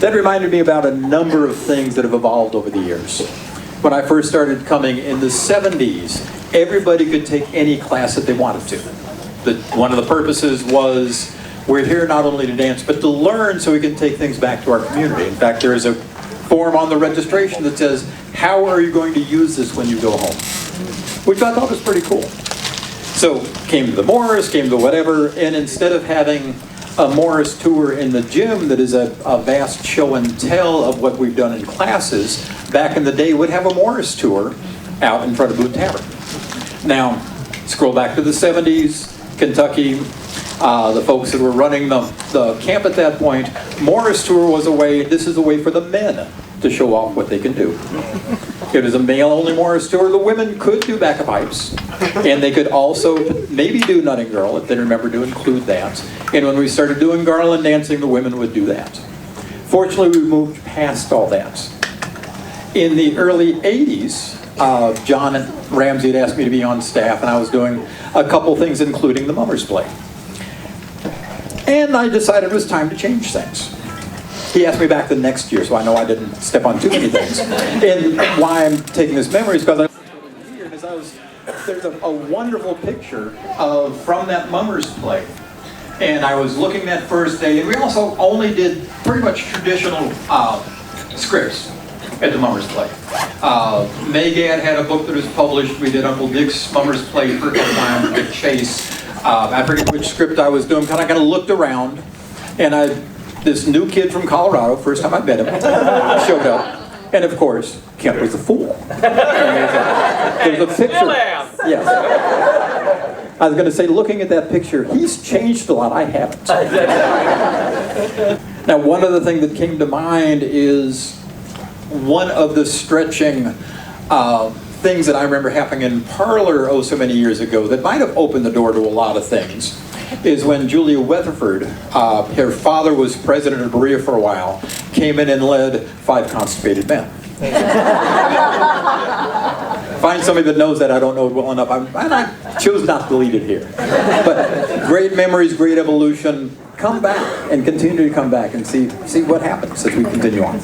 That reminded me about a number of things that have evolved over the years. When I first started coming in the 70s, everybody could take any class that they wanted to. One of the purposes was, we're here not only to dance, but to learn so we can take things back to our community. In fact, there is a form on the registration that says, how are you going to use this when you go home? Which I thought was pretty cool. So, came to the Morris, came to whatever, and instead of having a Morris tour in the gym that is a vast show and tell of what we've done in classes, back in the day would have a Morris tour out in front of Boone Tavern. Now, scroll back to the 70s, Kentucky, the folks that were running the camp at that point, Morris tour was this is a way for the men to show off what they can do. It was a male-only Morris tour. The women could do bagpipes, and they could also maybe do Nutting Girl, if they remember to include that. And when we started doing garland dancing, the women would do that. Fortunately, we moved past all that. In the early 80s, John Ramsey had asked me to be on staff, and I was doing a couple things, including the Mummers Play. And I decided it was time to change things. He asked me back the next year, so I know I didn't step on too many things. And why I'm taking this memory is because there's a wonderful picture from that Mummers Play. And I was looking that first day, and we also only did pretty much traditional scripts at the Mummers Play. Megad had a book that was published. We did Uncle Dick's Mummers Play for a time, Dick Chase. I forget which script I was doing, because I kind of looked around, and this new kid from Colorado, first time I met him, showed up. And of course, Kent was a fool. There's a picture. Yes. I was going to say, looking at that picture, he's changed a lot. I haven't. Now, one other thing that came to mind is one of the stretching things that I remember happening in Parlor so many years ago that might have opened the door to a lot of things is when Julia Weatherford, her father was president of Berea for a while, came in and led 5 Constipated Men. Find somebody that knows that. I don't know it well enough. And I chose not to lead it here. But great memories, great evolution. Come back and continue to come back and see what happens as we continue on.